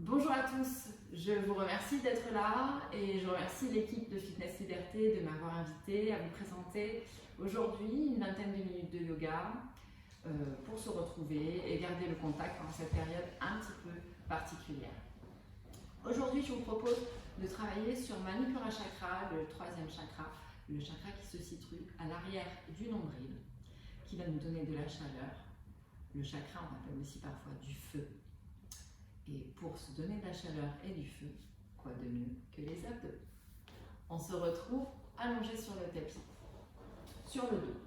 Bonjour à tous, je vous remercie d'être là et je remercie l'équipe de Fitness Liberté de m'avoir invité à vous présenter aujourd'hui une vingtaine de minutes de yoga pour se retrouver et garder le contact pendant cette période un petit peu particulière. Aujourd'hui, je vous propose de travailler sur Manipura Chakra, le troisième chakra, le chakra qui se situe à l'arrière du nombril, qui va nous donner de la chaleur. Le chakra, on appelle aussi parfois du feu. Et pour se donner de la chaleur et du feu, quoi de mieux que les abdos? On se retrouve allongé sur le tapis, sur le dos.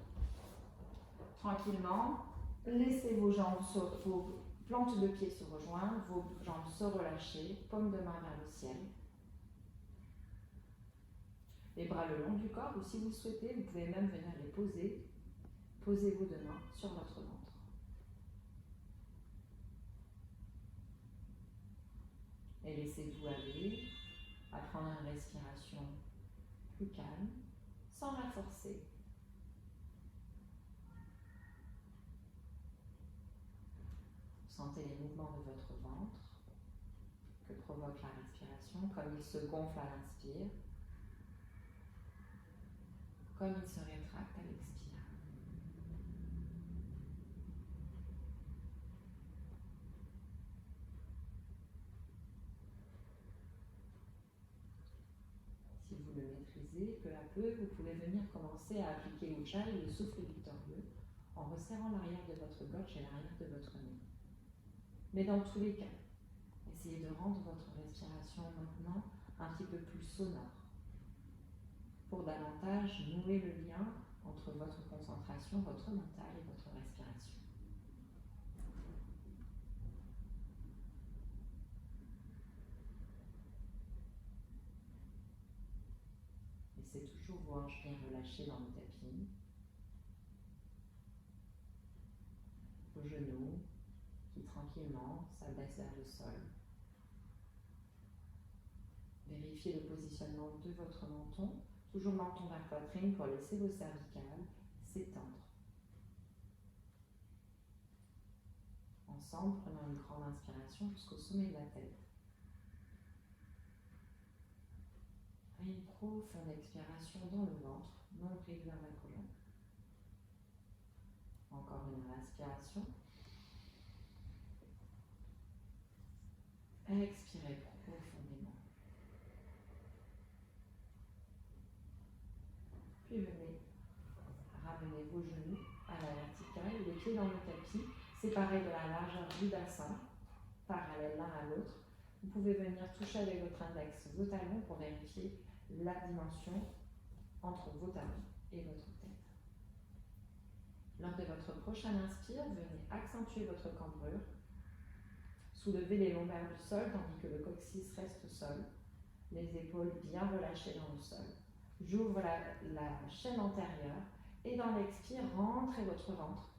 Tranquillement, laissez vos plantes de pied se rejoindre, vos jambes se relâcher, paume de main vers le ciel. Les bras le long du corps, ou si vous le souhaitez, vous pouvez même venir les poser. Posez vos deux mains sur votre ventre. Et laissez-vous aller à prendre une respiration plus calme, sans la forcer. Sentez les mouvements de votre ventre que provoque la respiration, comme il se gonfle à l'inspire, comme il se rétracte à l'expire. Si vous le maîtrisez, peu à peu, vous pouvez venir commencer à appliquer l'Ujjayi, le souffle victorieux, en resserrant l'arrière de votre gorge et l'arrière de votre nez. Mais dans tous les cas, essayez de rendre votre respiration maintenant un petit peu plus sonore, pour davantage nouer le lien entre votre concentration, votre mental et votre respiration. Laissez toujours vos hanches bien relâchées dans le tapis, vos genoux qui tranquillement s'abaissent vers le sol. Vérifiez le positionnement de votre menton, toujours menton vers poitrine pour laisser vos cervicales s'étendre. Ensemble, prenons une grande inspiration jusqu'au sommet de la tête. Et une profonde expiration dans le ventre, nombril vers la colonne. Encore une inspiration. Expirez profondément. Puis venez ramener vos genoux à la verticale, les pieds dans le tapis, séparés de la largeur du bassin, parallèles l'un à l'autre. Vous pouvez venir toucher avec votre index vos talons pour vérifier la dimension entre vos talons et votre tête. Lors de votre prochaine inspire, venez accentuer votre cambrure, soulevez les lombaires du sol tandis que le coccyx reste au sol, les épaules bien relâchées dans le sol. J'ouvre la chaîne antérieure et dans l'expire, rentrez votre ventre.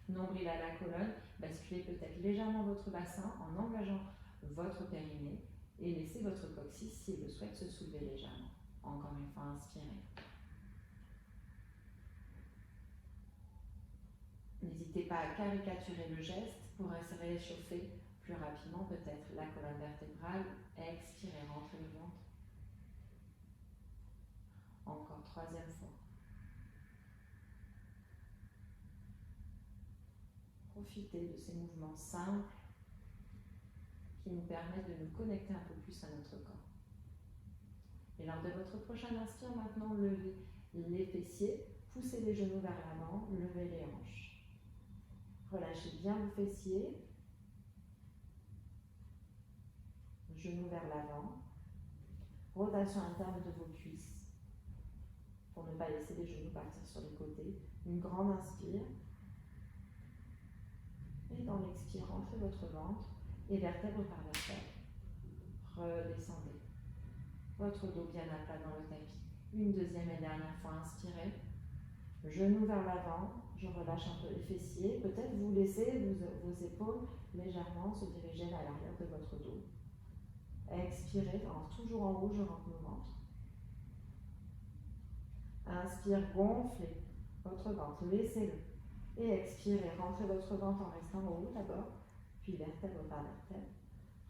Nombril à la colonne, basculez peut-être légèrement votre bassin en engageant votre périnée et laissez votre coccyx, s'il le souhaite, se soulever légèrement. Encore une fois, inspirez. N'hésitez pas à caricaturer le geste pour réchauffer plus rapidement peut-être la colonne vertébrale. Expirez, rentrez le ventre. Encore, troisième fois. Profitez de ces mouvements simples qui nous permettent de nous connecter un peu plus à notre corps. Et lors de votre prochaine inspire, maintenant, levez les fessiers, poussez les genoux vers l'avant, levez les hanches. Relâchez bien vos fessiers, genoux vers l'avant, rotation interne de vos cuisses, pour ne pas laisser les genoux partir sur les côtés. Une grande inspire. Et dans l'expire, rentrez votre ventre et vertèbre par vertèbre. Redescendez. Votre dos bien à plat dans le tapis. Une deuxième et dernière fois, inspirez. Genoux vers l'avant. Je relâche un peu les fessiers. Peut-être vous laissez vos épaules légèrement se diriger vers l'arrière de votre dos. Expirez, toujours en haut, je rentre le ventre. Inspire, gonflez votre ventre, laissez-le. Et expirez, rentrez votre ventre en restant en haut d'abord, puis vertèbre par vertèbre.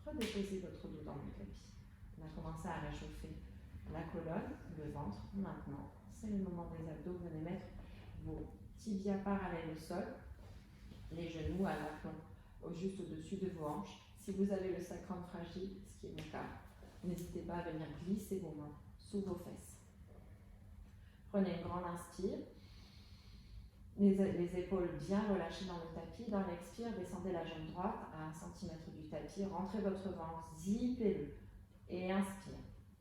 redéposez votre dos dans le tapis. On a commencé à réchauffer la colonne, le ventre. Maintenant, c'est le moment des abdos. Venez mettre vos tibias parallèles au sol, les genoux à l'aplomb juste au-dessus de vos hanches. Si vous avez le sacrum fragile, ce qui est mon cas, n'hésitez pas à venir glisser vos mains sous vos fesses. Prenez une grande inspire. Les épaules bien relâchées dans le tapis. Dans l'expire, descendez la jambe droite à 1 cm du tapis. Rentrez votre ventre, zippez-le. Et inspire.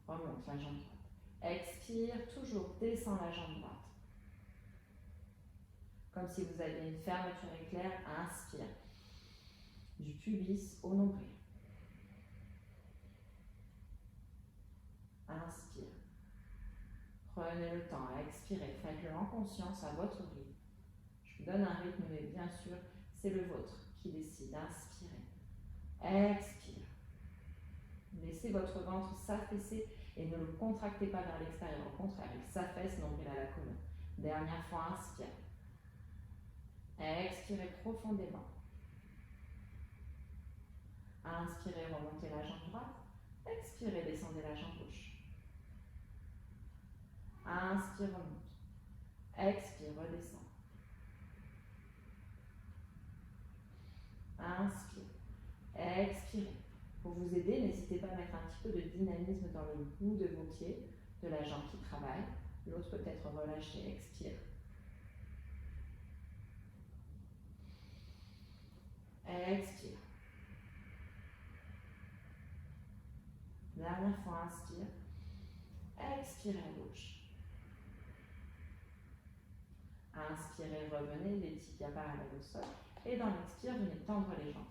Remonte la jambe droite. Expire, toujours descend la jambe droite. Comme si vous aviez une fermeture éclair. Inspire. Du pubis au nombril. Inspire. Prenez le temps à expirer. Faites-le en conscience à votre rythme. Je vous donne un rythme, mais bien sûr, c'est le vôtre qui décide. Inspirez. Expire. Laissez votre ventre s'affaisser et ne le contractez pas vers l'extérieur. Au contraire, il s'affaisse, nombril à la colonne. Dernière fois, inspire. Expirez profondément. Inspirez, remontez la jambe droite. Expirez, descendez la jambe gauche. Inspire, remonte. Expire, redescend. Inspire. Expirez. Pour vous aider, n'hésitez pas à mettre un petit peu de dynamisme dans le bout de vos pieds, de la jambe qui travaille. L'autre peut être relâché. Expire. Expire. Dernière fois, inspire. Expirez à gauche. Inspirez, revenez, les tibias parallèles au sol. Et dans l'expire, venez tendre les jambes.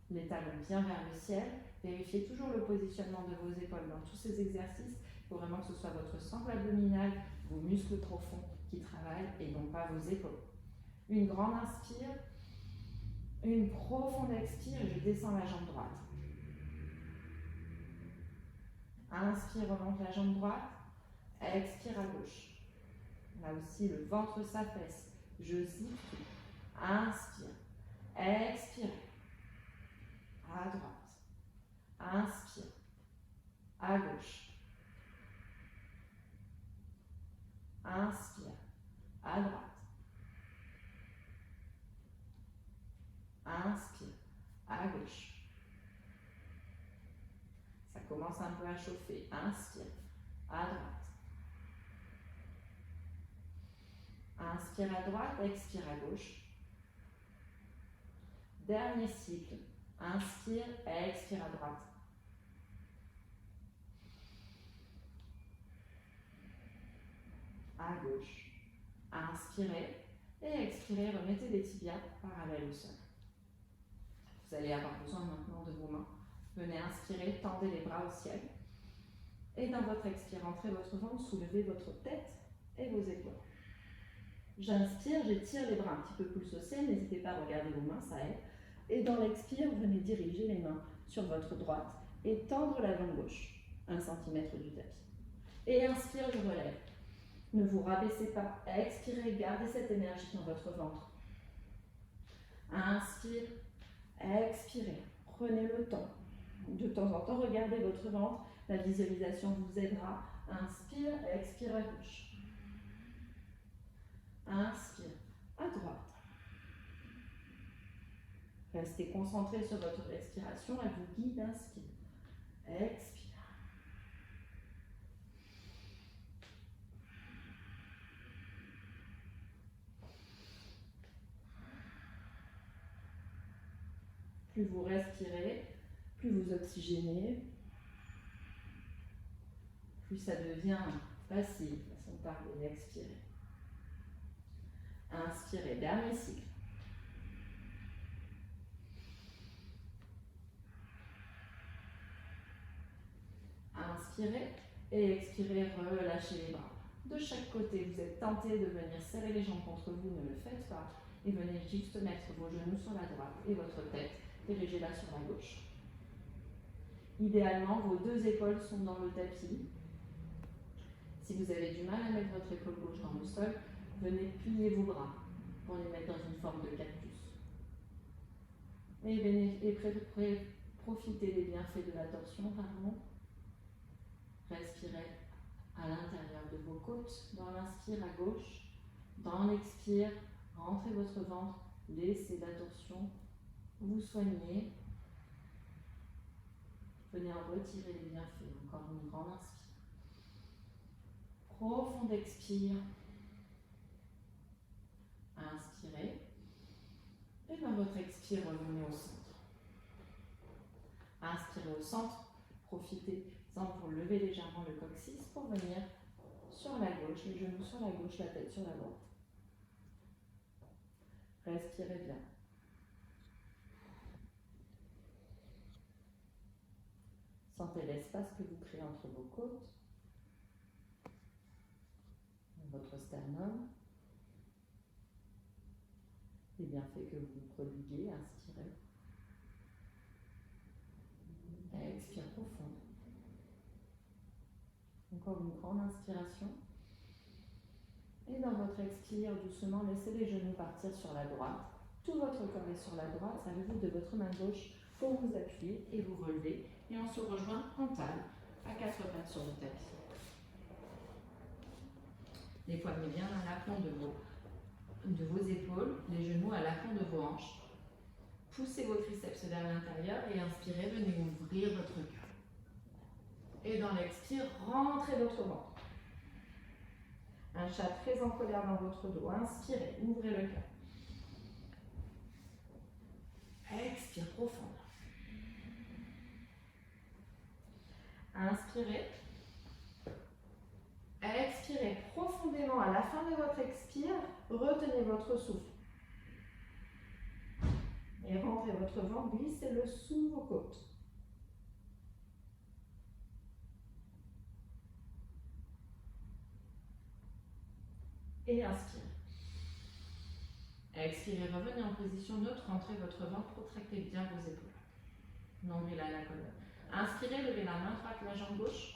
Les talons bien vers le ciel. Vérifiez toujours le positionnement de vos épaules dans tous ces exercices. Il faut vraiment que ce soit votre sangle abdominale, vos muscles profonds qui travaillent et non pas vos épaules. Une grande inspire. Une profonde expire et je descends la jambe droite. Inspire, remonte la jambe droite. Expire à gauche. Là aussi, le ventre s'affaisse. Je zippe tout. Inspire. Expire. À droite. Inspire. À gauche. Inspire. À droite. Inspire. À gauche. Ça commence un peu à chauffer. Inspire. À droite. Inspire à droite, expire à gauche. Dernier cycle. Inspire, expire à droite. À gauche. Inspirez et expirez. Remettez les tibias parallèles au sol. Vous allez avoir besoin maintenant de vos mains. Venez inspirer, tendez les bras au ciel. Et dans votre expire, entrez votre ventre, soulevez votre tête et vos épaules. J'inspire, j'étire les bras un petit peu plus au ciel. N'hésitez pas à regarder vos mains, ça aide. Et dans l'expire, venez diriger les mains sur votre droite et tendre la jambe gauche, 1 cm du tapis. Et inspire, je relève. Ne vous rabaissez pas. Expirez, gardez cette énergie dans votre ventre. Inspire, expirez. Prenez le temps. De temps en temps, regardez votre ventre. La visualisation vous aidera. Inspire, expire à gauche. Inspire, à droite. Restez concentré sur votre respiration. Elle vous guide. Inspire, expire. Plus vous respirez, plus vous oxygénez, plus ça devient facile, façon de parler, expirez. Inspirez, dernier cycle. Inspirez et expirez, relâchez les bras. De chaque côté, vous êtes tenté de venir serrer les jambes contre vous, ne le faites pas. Et venez juste mettre vos genoux sur la droite et votre tête dirigez-la sur la gauche. Idéalement, vos deux épaules sont dans le tapis. Si vous avez du mal à mettre votre épaule gauche dans le sol, venez plier vos bras pour les mettre dans une forme de cactus. Et Profitez des bienfaits de la torsion, pardon. Respirez à l'intérieur de vos côtes. Dans l'inspire à gauche, dans l'expire, rentrez votre ventre, laissez la torsion vous soigner. Venez en retirer les bienfaits. Encore une grande inspire. Profonde expire. Inspirez. Et dans votre expire, revenez au centre. Inspirez au centre. Profitez-en pour lever légèrement le coccyx pour venir sur la gauche, les genoux sur la gauche, la tête sur la droite. Respirez bien. Sentez l'espace que vous créez entre vos côtes, votre sternum, les bienfaits que vous prodiguez. Inspirez. Expire profonde. Encore une grande inspiration. Et dans votre expire, doucement, laissez les genoux partir sur la droite. Tout votre corps est sur la droite. Servez-vous de votre main gauche pour vous appuyer et vous relever. Et on se rejoint en table, à 4 pattes sur le tapis. Les poignets bien à l'aplomb de vos épaules, les genoux à l'aplomb de vos hanches. Poussez vos triceps vers l'intérieur et inspirez, venez ouvrir votre cœur. Et dans l'expire, rentrez votre ventre. Un chat très en colère dans votre dos. Inspirez, ouvrez le cœur. Expire profonde. Inspirez. Expirez profondément. À la fin de votre expire, retenez votre souffle. Et rentrez votre ventre, glissez-le sous vos côtes. Et inspirez. Expirez, revenez en position neutre, rentrez votre ventre, contractez bien vos épaules. Nombril à la colonne. Inspirez, levez la main droite, la jambe gauche.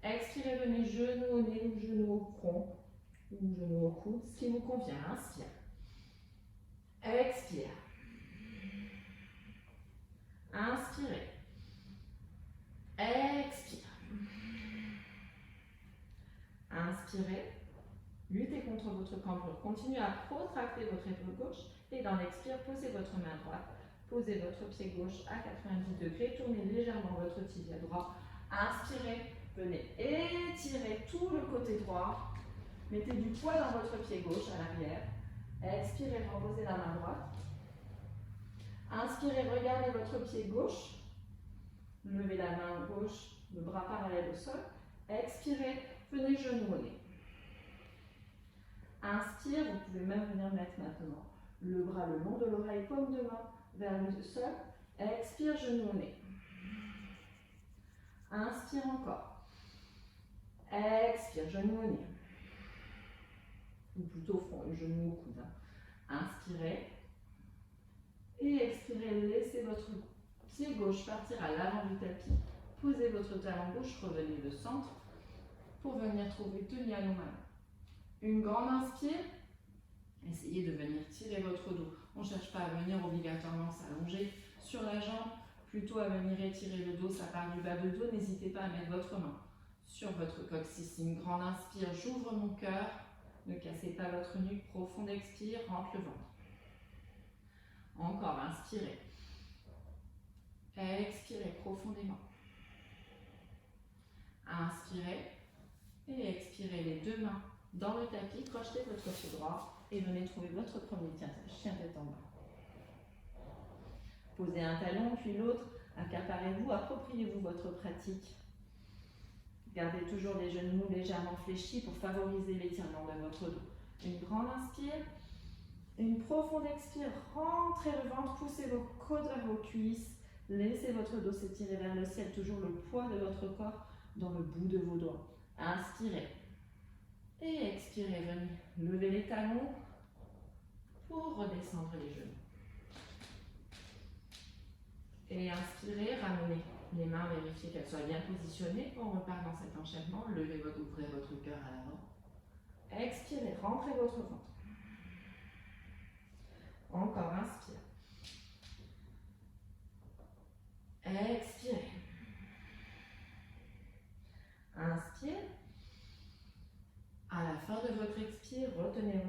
Expirez, venez genou au nez ou genou au front ou genou au coude, ce qui vous convient. Inspire. Expire. Inspirez. Expire. Inspirez. Luttez contre votre cambrure. Continuez à protracter votre épaule gauche et dans l'expire, posez votre main droite. Posez votre pied gauche à 90 degrés. Tournez légèrement votre tibia droit. Inspirez. Venez étirer tout le côté droit. Mettez du poids dans votre pied gauche à l'arrière. Expirez, reposez la main droite. Inspirez, regardez votre pied gauche. Levez la main gauche, le bras parallèle au sol. Expirez, venez genou au nez. Inspire, vous pouvez même venir mettre maintenant le bras le long de l'oreille, paume de main vers le sol. Expire, genou au nez. Inspire encore. Expire, genou au nez. Ou plutôt front, genou au coude. Inspirez. Et expirez, laissez votre pied gauche partir à l'avant du tapis. Posez votre talon gauche, revenez de centre pour venir trouver Tony Hanuman. Une grande inspire. Essayez de venir tirer votre dos. On ne cherche pas à venir obligatoirement s'allonger sur la jambe, plutôt à venir étirer le dos, ça part du bas de dos. N'hésitez pas à mettre votre main sur votre coccyx. Une grande inspire, j'ouvre mon cœur. Ne cassez pas votre nuque. Profonde expire, rentre le ventre. Encore, inspirez. Expirez profondément. Inspirez et expirez les deux mains dans le tapis. Crochetez votre pied droit et venez trouver votre premier chien tête en bas. Posez un talon puis l'autre. Accaparez-vous, appropriez-vous votre pratique. Gardez toujours les genoux légèrement fléchis pour favoriser l'étirement de votre dos. Une grande inspire. Une profonde expire, rentrez le ventre, poussez vos côtes vers vos cuisses, laissez votre dos s'étirer vers le ciel, toujours le poids de votre corps dans le bout de vos doigts. Inspirez et expirez, venez lever les talons pour redescendre les genoux. Et inspirez, ramenez les mains, vérifiez qu'elles soient bien positionnées. On repart dans cet enchaînement, ouvrez votre cœur à l'avant. Expirez, rentrez votre ventre. Encore, inspire.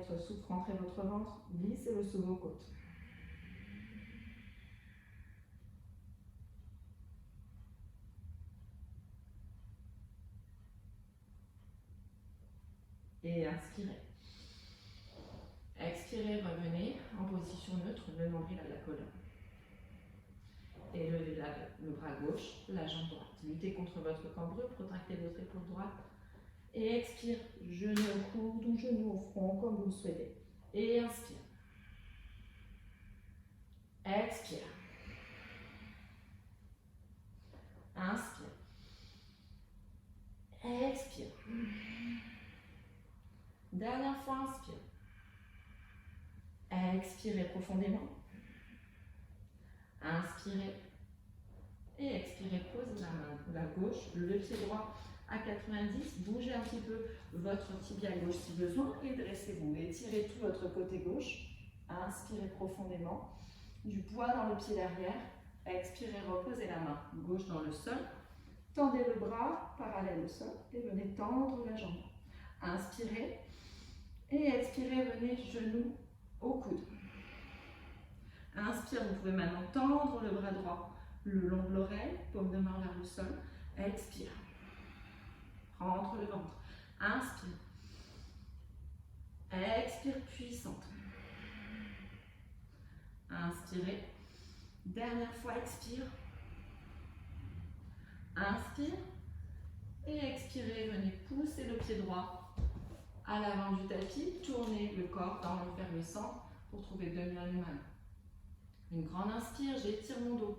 votre souffle rentrer votre ventre, glissez-le sous vos côtes. Et inspirez. Expirez, revenez en position neutre, le nombril à la colonne. Et levez le bras gauche, la jambe droite. Luttez contre votre cambrure, contractez votre épaule droite. Et expire, genou au coude ou genou au front, comme vous le souhaitez. Et inspire. Expire. Inspire. Expire. Dernière fois, inspire. Expirez profondément. Inspirez. Et expirez, posez la main, la gauche, le pied droit à 90. Bougez un petit peu votre tibia gauche si besoin et dressez-vous. Étirez tout votre côté gauche. Inspirez profondément. Du poids dans le pied derrière. Expirez, reposez la main gauche dans le sol. Tendez le bras parallèle au sol et venez tendre la jambe. Inspirez et expirez, venez genou au coude. Inspire, vous pouvez maintenant tendre le bras droit le long de l'oreille, paume de main vers le sol. Expire. Rentre le ventre. Inspire. Expire, puissante. Inspirez. Dernière fois, expire. Inspire. Et expirez, venez pousser le pied droit à l'avant du tapis. Tournez le corps vers le centre pour trouver demi-animal. Une grande inspire, j'étire mon dos.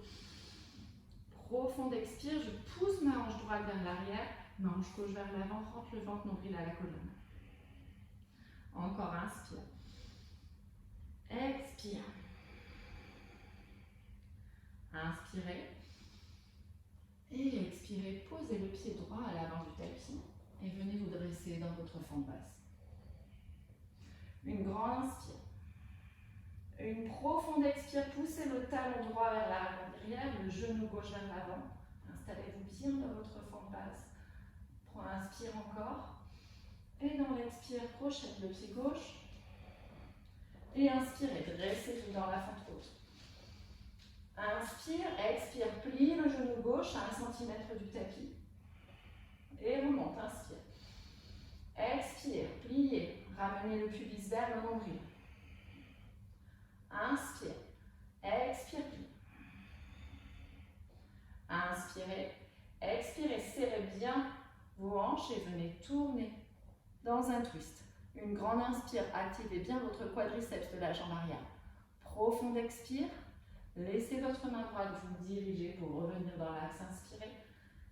Profonde expire, je pousse ma hanche droite vers l'arrière, ma hanche gauche vers l'avant, rentre le ventre, nombril à la colonne. Encore inspire. Expire. Inspirez. Et expirez, posez le pied droit à l'avant du tapis et venez vous dresser dans votre fente basse. Une grande inspire. Une profonde expire, poussez le talon droit vers l'arrière, le genou gauche vers l'avant. Installez-vous bien dans votre fente basse. Inspire encore. Et dans l'expire, crochette le pied gauche. Et inspirez, dressez-vous dans la fente haute. Inspire, expire, plie le genou gauche à 1 cm du tapis. Et remonte, inspire. Expire, pliez, ramenez le pubis vers le nombril. Inspire, expire, plie. Inspirez, expirez, serrez bien vos hanches et venez tourner dans un twist. Une grande inspire, activez bien votre quadriceps de la jambe arrière. Profonde expire, laissez votre main droite vous diriger pour revenir dans l'axe. Inspirez,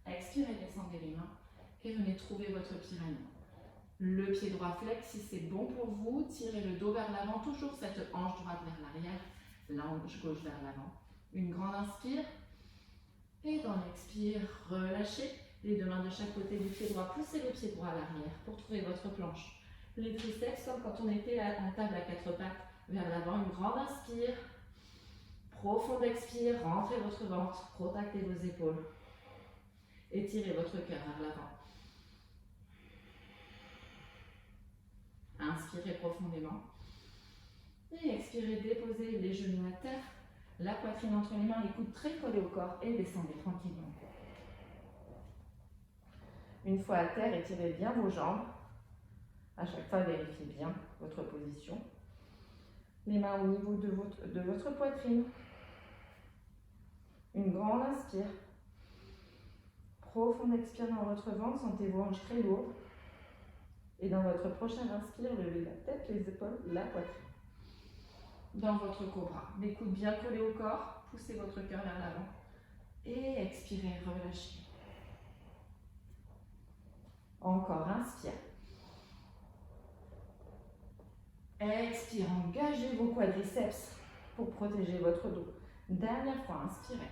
expirez, descendez les mains et venez trouver votre pyramide. Le pied droit flex, si c'est bon pour vous, tirez le dos vers l'avant, toujours cette hanche droite vers l'arrière, la hanche gauche vers l'avant. Une grande inspire et dans l'expire, relâchez les deux mains de chaque côté du pied droit, poussez le pied droit à l'arrière pour trouver votre planche. Les triceps comme quand on était en table à 4 pattes vers l'avant. Une grande inspire, profonde expire, rentrez votre ventre, contractez vos épaules, étirez votre cœur vers l'avant. Inspirez profondément et expirez, déposez les genoux à terre, la poitrine entre les mains, les coudes très collés au corps et descendez tranquillement. Une fois à terre, étirez bien vos jambes. À chaque fois, vérifiez bien votre position. Les mains au niveau de votre poitrine. Une grande inspire. Profonde expire dans votre ventre, sentez vos hanches très lourdes. Et dans votre prochaine inspire, levez la tête, les épaules, la poitrine. Dans votre cobra, les coudes bien collés au corps, poussez votre cœur vers l'avant. Et expirez, relâchez. Encore, inspire. Expire, engagez vos quadriceps pour protéger votre dos. Dernière fois, inspirez.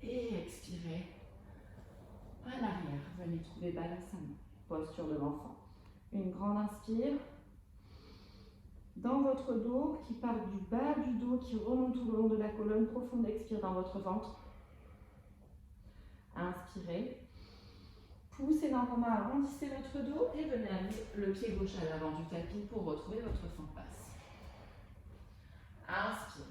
Et expirez. À l'arrière, venez trouver Balasana. Posture de l'enfant. Une grande inspire. Dans votre dos, qui part du bas du dos, qui remonte tout le long de la colonne. Profonde expire dans votre ventre. Inspirez. Poussez dans vos mains, arrondissez votre dos et venez amener le pied gauche à l'avant du tapis pour retrouver votre fente basse. Inspire.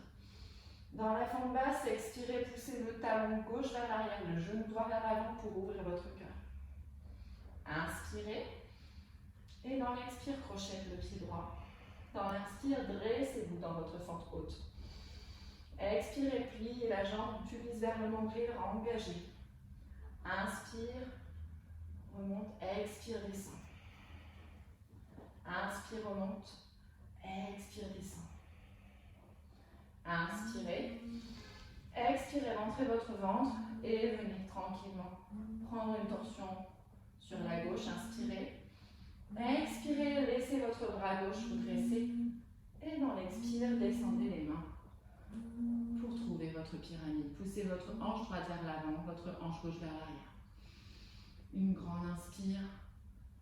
Dans la fente basse, expirez, poussez le talon gauche vers l'arrière, le genou droit vers l'avant pour ouvrir votre cœur. Inspirez. Et dans l'expire, crochette le pied droit. Dans l'inspire, dressez-vous dans votre fente haute. Expirez, pliez la jambe, pubis vers le nombril, engagé. Inspire, remonte, expire, descend. Inspire, remonte, expire, descend. Inspirez, expirez, rentrez votre ventre et venez tranquillement prendre une torsion sur la gauche. Inspirez, expirez, laissez votre bras gauche vous dresser et dans l'expire, descendez les mains pour trouver votre pyramide. Poussez votre hanche droite vers l'avant, votre hanche gauche vers l'arrière. Une grande inspire,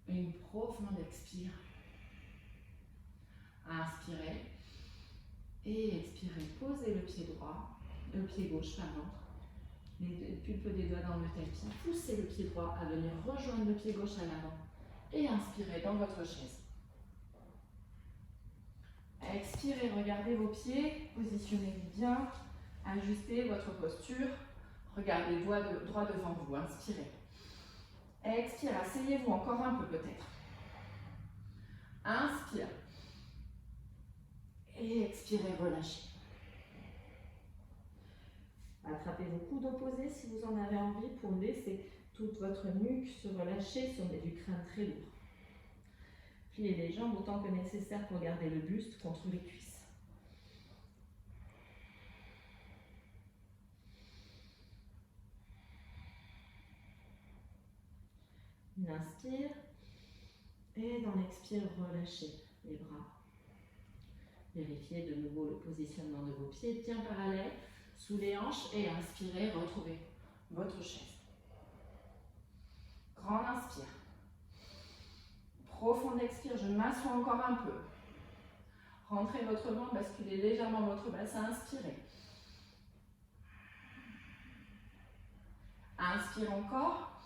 une profonde expire. Inspirez et expirez. Posez le pied droit, le pied gauche, pardon. Les pulpes des doigts dans le tapis. Poussez le pied droit à venir rejoindre le pied gauche à l'avant. Et inspirez dans votre chaise. Expirez, regardez vos pieds, positionnez-vous bien, ajustez votre posture, regardez droit devant vous, inspirez. Expire, asseyez-vous encore un peu peut-être. Inspire. Et expirez, relâchez. Attrapez vos coudes opposés si vous en avez envie pour laisser toute votre nuque se relâcher sur du crâne très lourd. Pliez les jambes autant que nécessaire pour garder le buste contre les cuisses. Une inspire et dans l'expire, relâchez les bras. Vérifiez de nouveau le positionnement de vos pieds bien parallèles sous les hanches et inspirez, retrouvez votre chaise. Grande inspire. Profonde expire, je m'assois encore un peu. Rentrez votre ventre, basculez légèrement votre bassin, inspirez. Inspire encore.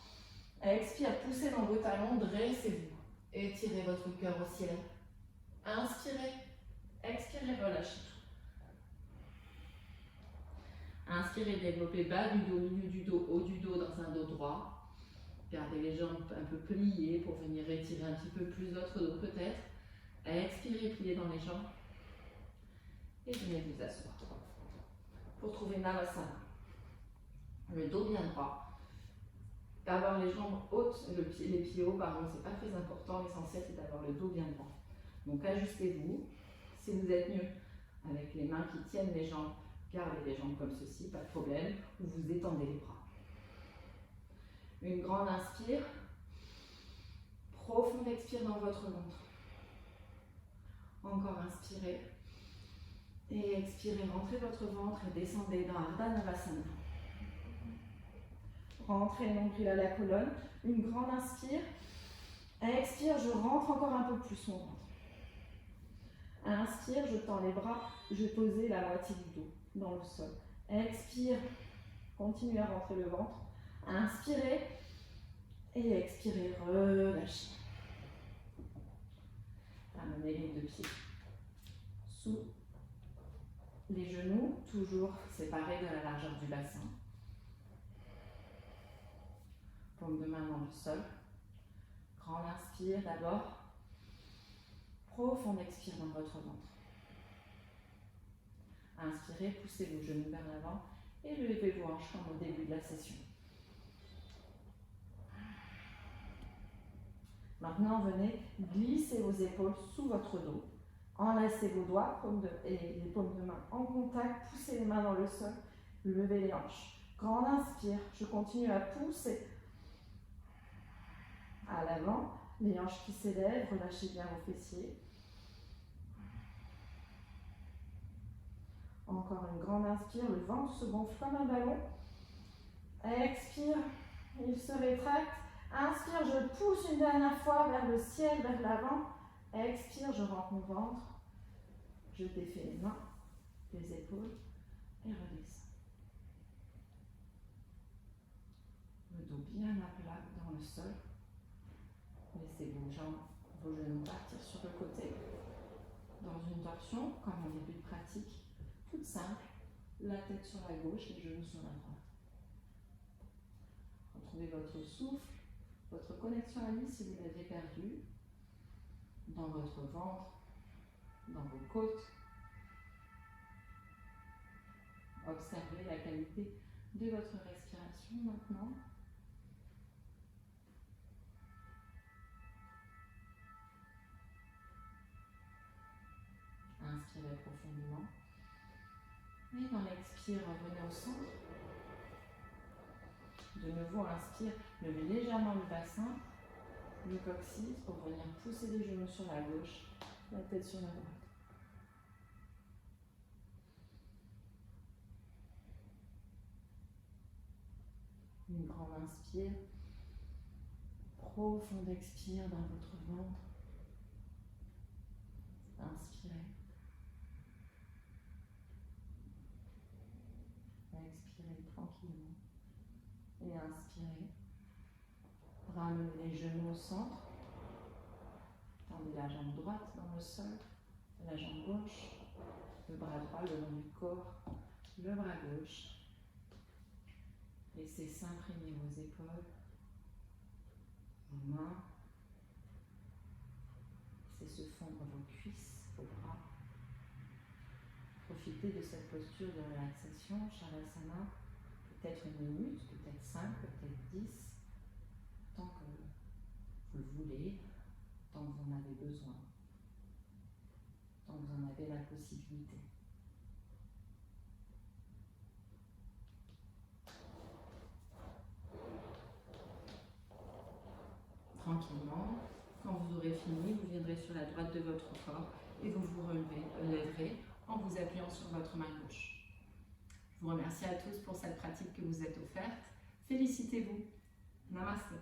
Expire, poussez dans vos talons, dressez-vous. Étirez votre cœur au ciel. Inspirez. Expirez, relâchez tout. Inspirez, développez bas du dos, milieu du dos, haut du dos dans un dos droit. Gardez les jambes un peu pliées pour venir étirer un petit peu plus votre dos peut-être. Expirez, pliez dans les jambes. Et venez vous asseoir. Pour trouver Navasana. Le dos bien droit. D'avoir les jambes hautes, les pieds hauts, pardon, c'est pas très important. L'essentiel c'est d'avoir le dos bien droit. Donc ajustez-vous. Si vous êtes mieux avec les mains qui tiennent les jambes, gardez les jambes comme ceci, pas de problème. Ou vous étendez les bras. Une grande inspire. Profonde expire dans votre ventre. Encore inspirez. Et expirez, rentrez votre ventre et descendez dans Ardha Navasana. Rentrez nombril à la colonne. Une grande inspire. Expire, je rentre encore un peu plus mon ventre. Inspire, je tends les bras, je pose la moitié du dos dans le sol. Expire, continuez à rentrer le ventre. Inspirez et expirez, relâchez. Amenez les deux pieds sous les genoux, toujours séparés de la largeur du bassin. Paume de main dans le sol. Grande inspire d'abord. Profonde expire dans votre ventre. Inspirez, poussez vos genoux vers l'avant et levez vos hanches comme au début de la session. Maintenant, venez glisser vos épaules sous votre dos. Enlacez vos doigts et les paumes de main en contact. Poussez les mains dans le sol. Levez les hanches. Grande inspire. Je continue à pousser à l'avant. Les hanches qui s'élèvent. Relâchez bien vos fessiers. Encore une grande inspire. Le ventre se gonfle comme un ballon. Expire. Il se rétracte. Inspire, je pousse une dernière fois vers le ciel, vers l'avant. Expire, je rentre mon ventre. Je défais les mains, les épaules et redescends. Le dos bien à plat dans le sol. Laissez vos jambes, vos genoux partir sur le côté. Dans une torsion, comme en début de pratique, toute simple. La tête sur la gauche, les genoux sur la droite. Retrouvez votre souffle, votre connexion à lui si vous l'aviez perdu, dans votre ventre, dans vos côtes. Observez la qualité de votre respiration maintenant. Inspirez profondément. Et dans l'expire, revenez au centre. De nouveau, inspire, levez légèrement le bassin, le coccyx pour venir pousser les genoux sur la gauche, la tête sur la droite. Une grande inspire, profonde expire dans votre ventre. Inspirez. Expirez tranquillement. Et inspirez. Ramenez les genoux au centre. Tendez la jambe droite dans le sol, la jambe gauche, le bras droit le long du corps, le bras gauche. Laissez s'imprimer vos épaules, vos mains. Laissez se fondre vos cuisses, vos bras. Profitez de cette posture de relaxation, Shavasana, peut-être 1 minute, peut-être 5, peut-être 10, tant que vous le voulez, tant que vous en avez besoin, tant que vous en avez la possibilité. Tranquillement, quand vous aurez fini, vous viendrez sur la droite de votre corps et vous vous relèverez en vous appuyant sur votre main gauche. Je vous remercie à tous pour cette pratique que vous êtes offerte. Félicitez-vous. Namasté.